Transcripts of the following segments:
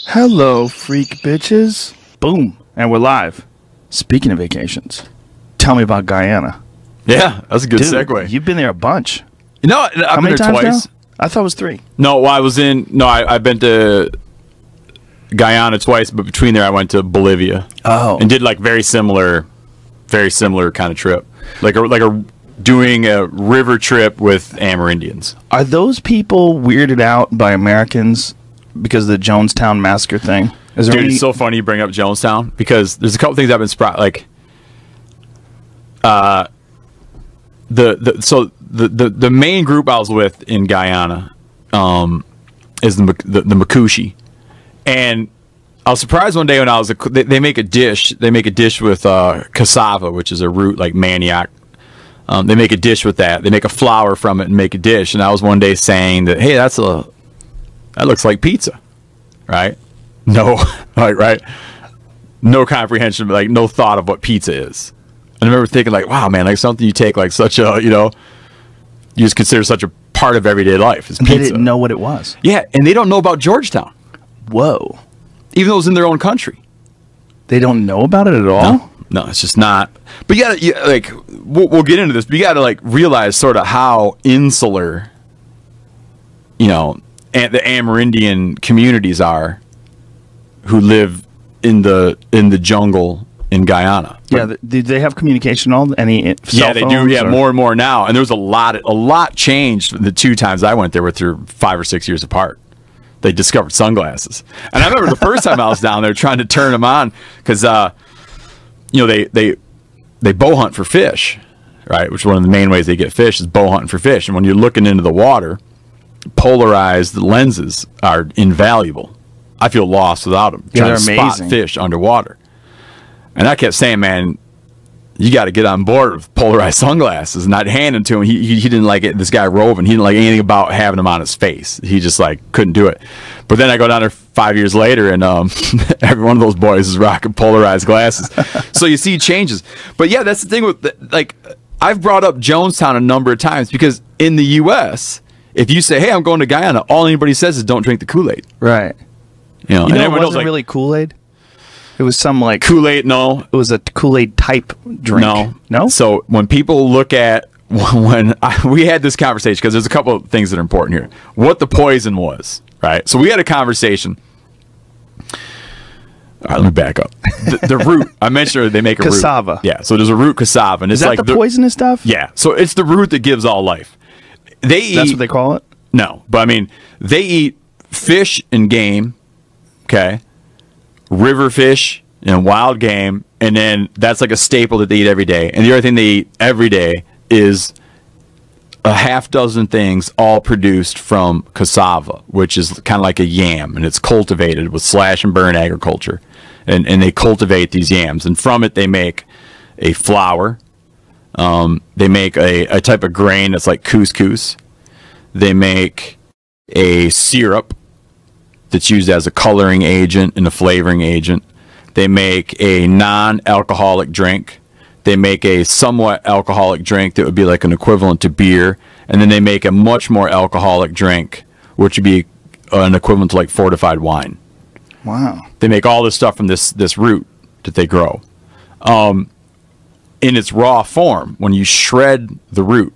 Hello, freak bitches. Boom. And we're live. Speaking of vacations, tell me about Guyana. Yeah, that's a good Dude, segue. You've been there a bunch. You know, I've been there twice. Now? I thought it was 3. No, well, I've been to Guyana twice, but between there I went to Bolivia. Oh. And did like very similar kind of trip. Like doing a river trip with Amerindians. Are those people weirded out by Americans because of the Jonestown massacre thing? Dude, it's so funny you bring up Jonestown because there's a couple things I've been like the main group I was with in Guyana is the Makushi, and I was surprised one day when I was they make a dish with cassava, which is a root like manioc. They make a dish with that. They make a flour from it and make a dish. And I was one day saying that, hey, that looks like pizza, right? No, right? No comprehension, like no thought of what pizza is. And I remember thinking like, wow, man, like something you take like such a, you just consider such a part of everyday life is pizza. They didn't know what it was. Yeah, and they don't know about Georgetown. Whoa. Even though it's in their own country. They don't know about it at all? No, it's just not. But you gotta, like, we'll get into this, but you gotta, like, realize sort of how insular, and the Amerindian communities are who live in the jungle in Guyana. Yeah, do they have communication all? Any cell they do. Yeah, more and more now. And there's a lot changed the 2 times I went there, which were 5 or 6 years apart. They discovered sunglasses. And I remember the first time I was down there trying to turn them on because, they bow hunt for fish, right? Which is one of the main ways they get fish is bow hunting for fish. And when you're looking into the water, polarized lenses are invaluable. I feel lost without them. Yeah, trying to spot fish underwater. And I kept saying, man, you got to get on board with polarized sunglasses. And I'd hand them to him. He didn't like it. This guy Rogan, he didn't like anything about having them on his face. He just like couldn't do it. But then I go down there 5 years later, and every one of those boys is rocking polarized glasses. So you see changes. But yeah, that's the thing with like I've brought up Jonestown a number of times because in the U.S., if you say, "Hey, I'm going to Guyana," all anybody says is, "Don't drink the Kool-Aid." Right. And it wasn't like, really Kool-Aid. It was some like Kool-Aid. No, it was a Kool-Aid type drink. No. So when people look at we had this conversation because there's a couple of things that are important here. What the poison was, right? So we had a conversation. All right, let me back up. The root I mentioned, they make a cassava. Root. Yeah, so there's a root cassava, and is it's that like the poisonous stuff? Yeah, so it's the root that gives all life. That's what they call it. No, but I mean they eat fish and game. Okay. River fish and wild game, and then that's like a staple that they eat every day. And the other thing they eat every day is a half dozen things all produced from cassava, which is kind of like a yam, and it's cultivated with slash and burn agriculture. And they cultivate these yams, and from it they make a flour. They make a type of grain that's like couscous. They make a syrup that's used as a coloring agent and a flavoring agent. They make a non-alcoholic drink. They make a somewhat alcoholic drink that would be like an equivalent to beer. And then they make a much more alcoholic drink, which would be an equivalent to like fortified wine. Wow. They make all this stuff from this root that they grow. In its raw form, when you shred the root,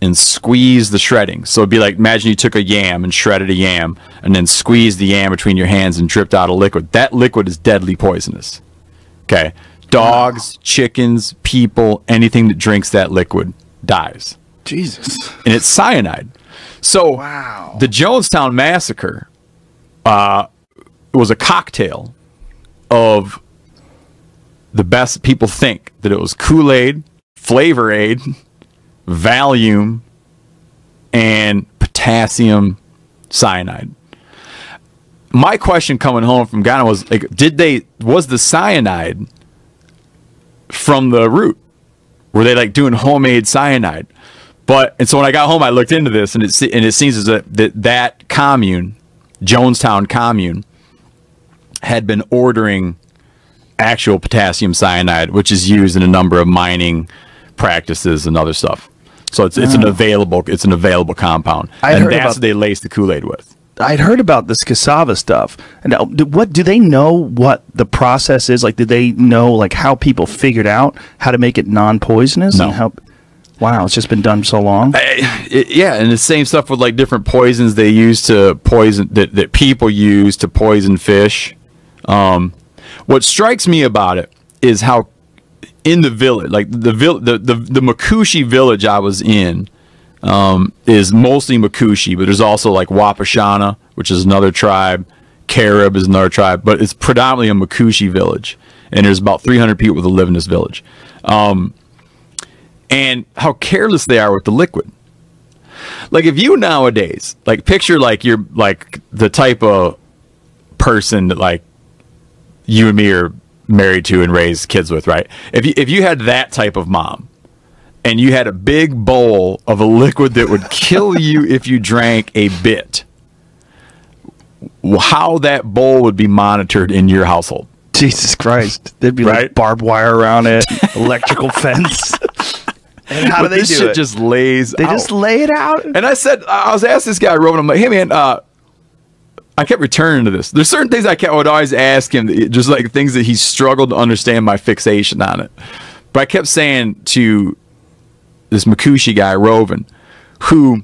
and squeeze the shredding. So it'd be like, imagine you took a yam and shredded a yam and then squeezed the yam between your hands and dripped out a liquid. That liquid is deadly poisonous. Okay. Dogs, chickens, people, anything that drinks that liquid dies. Jesus. And it's cyanide. So wow. The Jonestown massacre was a cocktail of the best. People think that it was Kool-Aid, Flavor Aid, Valium, and potassium cyanide. My question coming home from Ghana was like, was the cyanide from the root? Were they like doing homemade cyanide? And so when I got home, I looked into this, and it seems as that commune, Jonestown commune, had been ordering actual potassium cyanide, which is used in a number of mining practices and other stuff. So it's an available compound, and that's what they lace the Kool-Aid with. I'd heard about this cassava stuff. And what do they know what the process is? Like, did they know like how people figured out how to make it non-poisonous? No. And how, wow, it's just been done so long. Yeah, and the same stuff with like different poisons they use to poison that people use to poison fish. What strikes me about it is how in the village, like the Makushi village I was in, is mostly Makushi, but there's also like Wapashana, which is another tribe. Carib is another tribe, but it's predominantly a Makushi village, and there's about 300 people that live in this village. And how careless they are with the liquid. Like if you nowadays, like picture like you're like the type of person that like you and me are married to and raised kids with, right? If you had that type of mom and you had a big bowl of a liquid that would kill you if you drank a bit, how that bowl would be monitored in your household. Jesus Christ. There'd be like barbed wire around it, electrical fence. And how do they do this shit it? Just lays They out. just lay it out? And I was asked this guy, Rogan, I'm like, hey man, I kept returning to this. There's certain things I would always ask him, just like things that he struggled to understand my fixation on it. But I kept saying to this Makushi guy, Rogan, who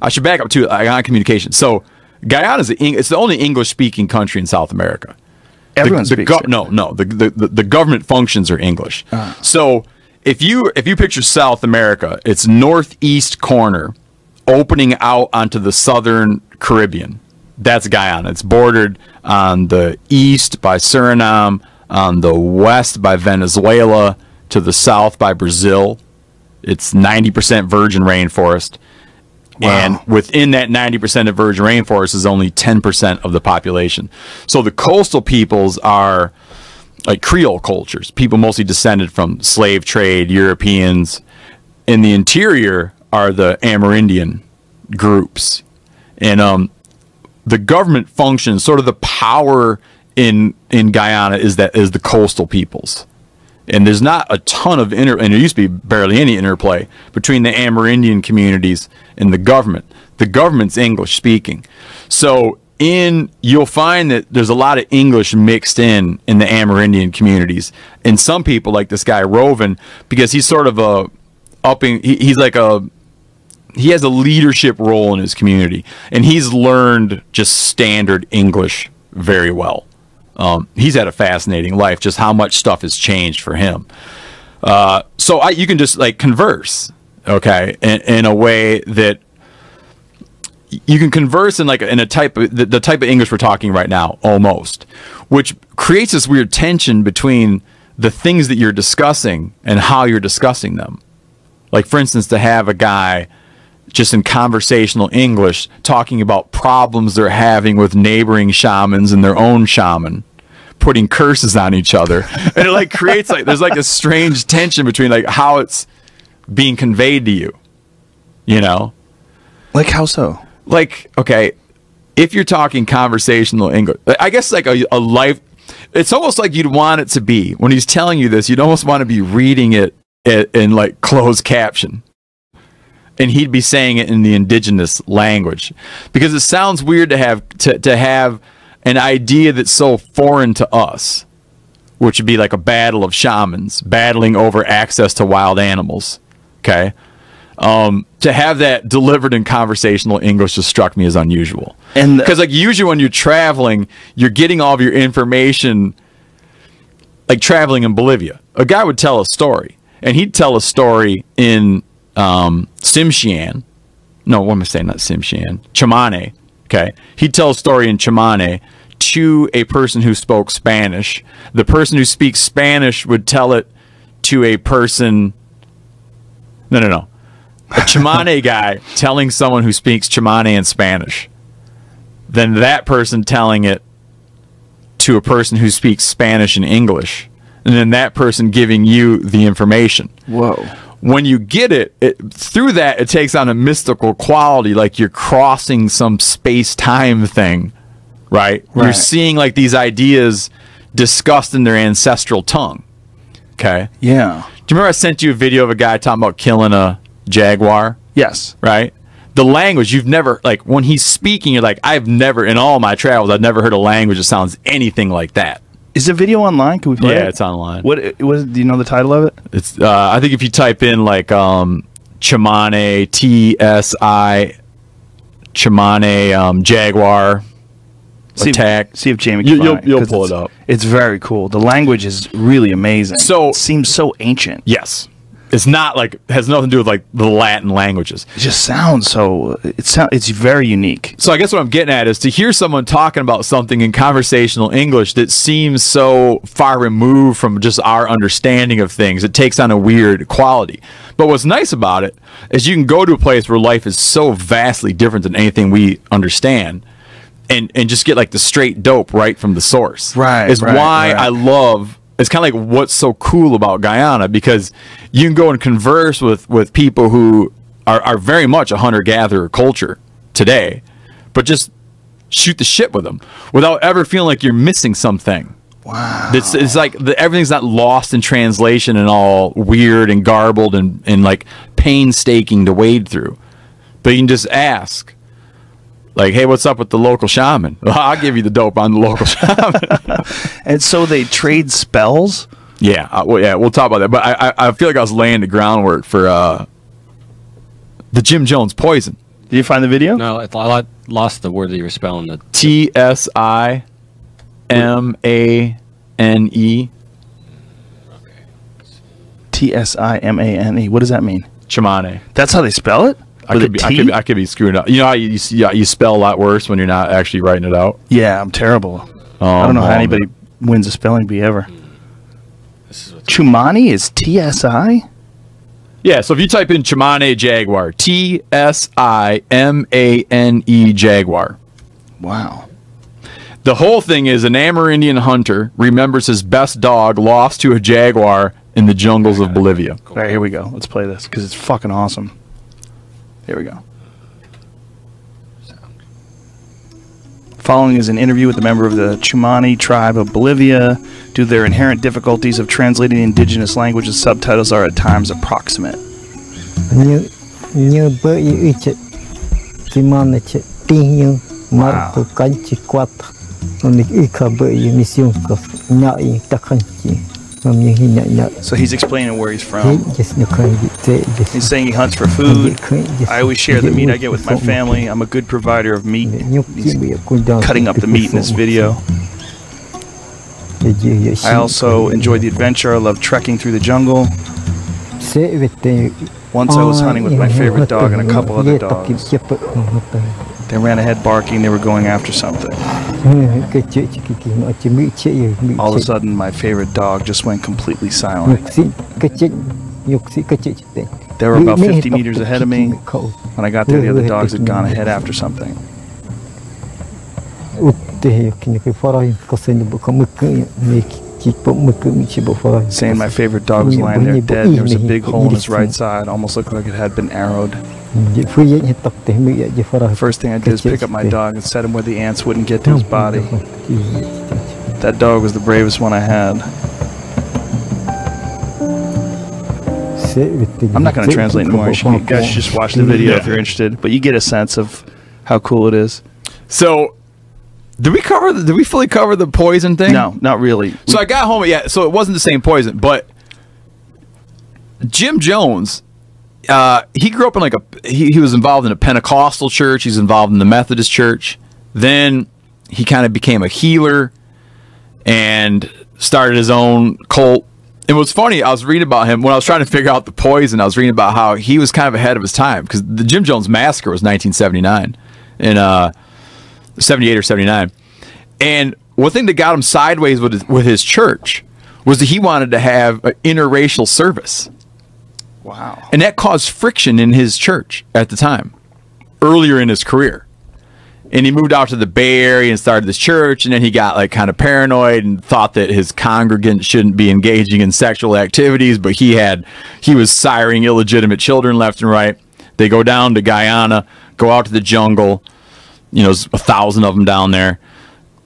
I should back up to Guyana communication. So Guyana is it's the only English-speaking country in South America. Everyone speaks it. No. The government functions are English. So if you picture South America, it's northeast corner, opening out onto the southern Caribbean. That's Guyana. It's bordered on the east by Suriname, on the west by Venezuela, to the south by Brazil. It's 90% virgin rainforest. Wow. And within that 90% of virgin rainforest is only 10% of the population. So the coastal peoples are like Creole cultures, people mostly descended from slave trade, Europeans. In the interior are the Amerindian groups. And the government functions, sort of the power in Guyana is the coastal peoples. And there's not a ton of and there used to be barely any interplay between the Amerindian communities and the government. The government's English speaking. So you'll find that there's a lot of English mixed in the Amerindian communities. And some people, like this guy Rogan, because he's sort of he has a leadership role in his community, and he's learned just standard English very well. He's had a fascinating life, just how much stuff has changed for him. So you can just like converse, okay, in a way that you can converse in like in a type of the type of English we're talking right now, almost, which creates this weird tension between the things that you're discussing and how you're discussing them. Like, for instance, to have a guy just in conversational English talking about problems they're having with neighboring shamans and their own shaman, putting curses on each other, and it like creates like there's like a strange tension between like how it's being conveyed to you, you know? Like how so? Like, okay, if you're talking conversational English, I guess like a life, it's almost like you'd want it to be, when he's telling you this, you'd almost want to be reading it in like closed caption. And he'd be saying it in the indigenous language, because it sounds weird to have an idea that's so foreign to us, which would be like a battle of shamans battling over access to wild animals. Okay, to have that delivered in conversational English just struck me as unusual. And because like usually when you're traveling, you're getting all of your information. Like traveling in Bolivia, a guy would tell a story, and he'd tell a story in Tsimshian. No, what am I saying? Not Tsimshian. Chamane. Okay. He'd tell a story in Chamane to a person who spoke Spanish. The person who speaks Spanish would tell it to a person. No. A Chamane guy telling someone who speaks Chamane in Spanish. Then that person telling it to a person who speaks Spanish and English. And then that person giving you the information. Whoa. When you get it through that, it takes on a mystical quality, like you're crossing some space-time thing, right? You're seeing like these ideas discussed in their ancestral tongue. Okay? Yeah. Do you remember I sent you a video of a guy talking about killing a jaguar? Yes. Right? the language you've never, like when he's speaking, you're like, I've never, in all my travels, I've never heard a language that sounds anything like that. Is the video online? Can we play it? Yeah, it's online. What do you know the title of it? It's I think if you type in like Tsimane, Tsimane Jaguar attack. See if Jamie can find it, you'll 'cause pull it up. It's very cool. The language is really amazing. So it seems so ancient. Yes. It's not like, has nothing to do with like the Latin languages. It just sounds so, it's very unique. So I guess what I'm getting at is to hear someone talking about something in conversational English that seems so far removed from just our understanding of things, it takes on a weird quality. But what's nice about it is you can go to a place where life is so vastly different than anything we understand and just get like the straight dope right from the source. Right. Is why I love, it's kind of like what's so cool about Guyana, because you can go and converse with people who are very much a hunter-gatherer culture today, but just shoot the shit with them without ever feeling like you're missing something. Wow. It's like everything's not lost in translation and all weird and garbled and like painstaking to wade through. But you can just ask. Like, hey, what's up with the local shaman? I'll give you the dope on the local shaman. And so they trade spells? Yeah, we'll talk about that. But I feel like I was laying the groundwork for the Jim Jones poison. Did you find the video? No, I lost the word that you were spelling. The Tsimane. Tsimane. What does that mean? Tsimane. That's how they spell it? I could be screwing up. You know how you spell a lot worse when you're not actually writing it out? Yeah, I'm terrible. I don't know how anybody wins a spelling bee ever. Tsimane is TSI? Yeah, so if you type in Tsimane Jaguar, Tsimane Jaguar. Wow. The whole thing is an Amerindian hunter remembers his best dog lost to a jaguar in the jungles of Bolivia. All right, here we go. Let's play this because it's fucking awesome. Here we go. Following is an interview with a member of the Tsimane tribe of Bolivia. Due to their inherent difficulties of translating indigenous languages, subtitles are at times approximate. So he's explaining where he's from. He's saying he hunts for food. I always share the meat I get with my family. I'm a good provider of meat. He's cutting up the meat in this video. I also enjoy the adventure. I love trekking through the jungle. Once I was hunting with my favorite dog and a couple other dogs. They ran ahead barking. They were going after something. All of a sudden, my favorite dog just went completely silent. They were about 50 meters ahead of me. When I got there, the other dogs had gone ahead after something. Saying my favorite dog was lying there dead. There was a big hole in his right side. Almost looked like it had been arrowed. The first thing I did is pick up my dog and set him where the ants wouldn't get to his body. That dog was the bravest one I had. I'm not going to translate anymore. You guys should just watch the video if you're interested. But you get a sense of how cool it is. So, did we fully cover the poison thing? No, not really. So I got home. Yeah, so it wasn't the same poison, but Jim Jones. He grew up in like he was involved in a Pentecostal church. He's involved in the Methodist church. Then he kind of became a healer and started his own cult. And what's funny, I was reading about him when I was trying to figure out the poison. I was reading about how he was kind of ahead of his time because the Jim Jones massacre was 1979 in 78 or 79. And one thing that got him sideways with his church was that he wanted to have an interracial service. Wow. And that caused friction in his church at the time, earlier in his career. And he moved out to the Bay Area and started this church, and then he got like kind of paranoid and thought that his congregants shouldn't be engaging in sexual activities, but he was siring illegitimate children left and right. They go down to Guyana, go out to the jungle, there's 1,000 of them down there.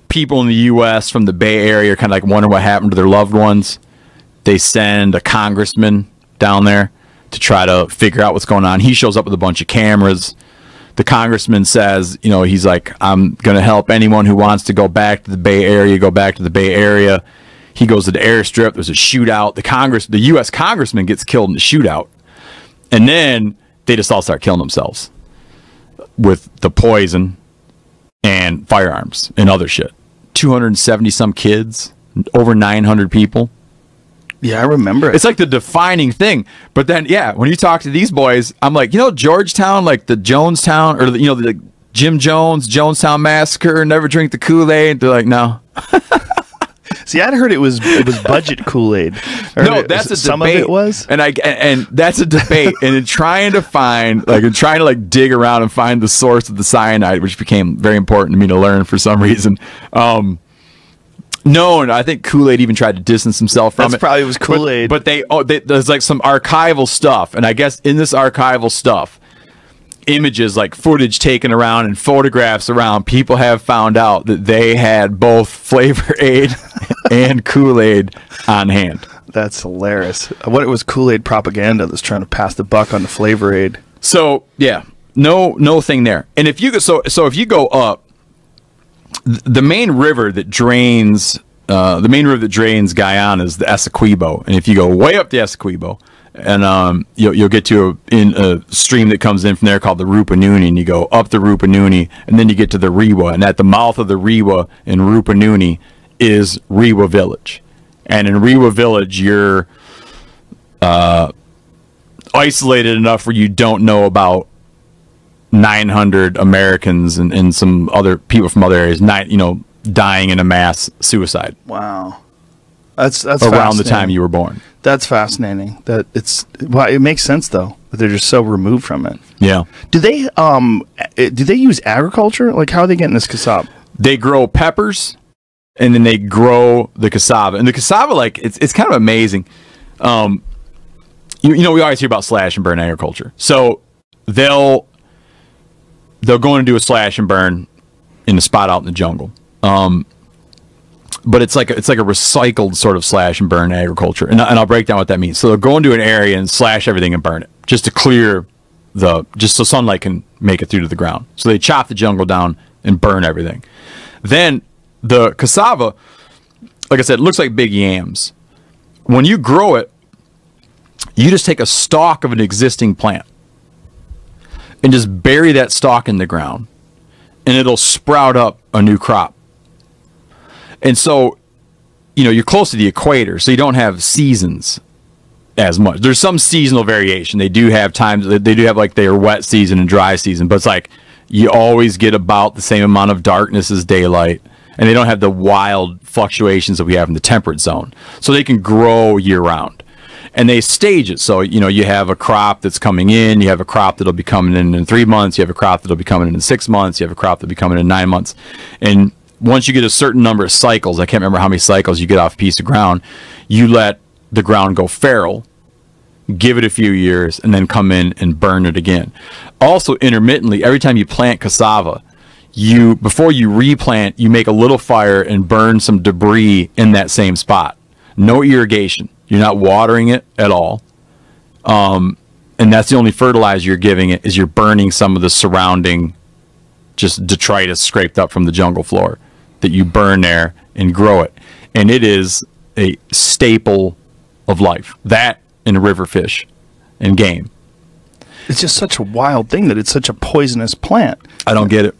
People in the U.S. from the Bay Area are kind of like wondering what happened to their loved ones. They send a congressman down there to try to figure out what's going on. He shows up with a bunch of cameras. the congressman says, you know, he's like, I'm going to help anyone who wants to go back to the Bay Area, go back to the Bay Area. He goes to the airstrip. There's a shootout. The U.S. congressman gets killed in the shootout. And then they just all start killing themselves with the poison and firearms and other shit. 270 some kids, over 900 people. Yeah, I remember it. It's like the defining thing. But then, yeah, when you talk to these boys, I'm like, you know, Georgetown, like the Jonestown, or, you know, the Jim Jones, Jonestown Massacre, never drink the Kool-Aid. They're like, no. See, I'd heard it was budget Kool-Aid. No, that's a debate. Some of it was, and that's a debate. And in trying to dig around and find the source of the cyanide, which became very important to me to learn for some reason. No, and I think Kool-Aid even tried to distance himself from it. That's probably was Kool-Aid. But there's like some archival stuff, and I guess in this archival stuff, images like footage taken around and photographs around, people have found out that they had both Flavor Aid and Kool-Aid on hand. That's hilarious. What it was Kool-Aid propaganda that's trying to pass the buck on the Flavor Aid. So yeah, no thing there. And if you go, so if you go up, the main river that drains Guyana is the Essequibo, and if you go way up the Essequibo, and you'll get to a stream that comes in from there called the Rupununi, and you go up the Rupununi, and then you get to the Rewa, and at the mouth of the Rewa in Rupununi is Rewa Village, and in Rewa Village you're isolated enough where you don't know about 900 Americans and some other people from other areas, dying in a mass suicide. Wow, that's around the time you were born. That's fascinating. It makes sense though that they're just so removed from it. Yeah. Do they use agriculture? Like, how are they getting this cassava? They grow peppers, and then they grow the cassava. And the cassava, like, it's kind of amazing. We always hear about slash and burn agriculture. So they'll go and do a slash and burn in a spot out in the jungle. But it's like a recycled sort of slash and burn agriculture, and I'll break down what that means. So they'll go into an area and slash everything and burn it, just to clear just so sunlight can make it through to the ground. So they chop the jungle down and burn everything. Then the cassava, like I said, it looks like big yams. When you grow it, you just take a stalk of an existing plant and just bury that stalk in the ground, and it'll sprout up a new crop. And so, you're close to the equator, so you don't have seasons as much. There's some seasonal variation. They do have times, they do have like their wet season and dry season, but it's like you always get about the same amount of darkness as daylight, and they don't have the wild fluctuations that we have in the temperate zone. So they can grow year round. And they stage it. So, you have a crop that's coming in, you have a crop that'll be coming in 3 months, you have a crop that'll be coming in 6 months, you have a crop that'll be coming in 9 months. And once you get a certain number of cycles, I can't remember how many cycles you get off a piece of ground, you let the ground go feral, give it a few years, and then come in and burn it again. Also, intermittently, every time you plant cassava, before you replant, you make a little fire and burn some debris in that same spot. No irrigation. You're not watering it at all. And that's the only fertilizer you're giving it, is you're burning some of the surrounding just detritus scraped up from the jungle floor that you burn there and grow it. And it is a staple of life. That and river fish and game. It's just such a wild thing that it's such a poisonous plant. I don't get it.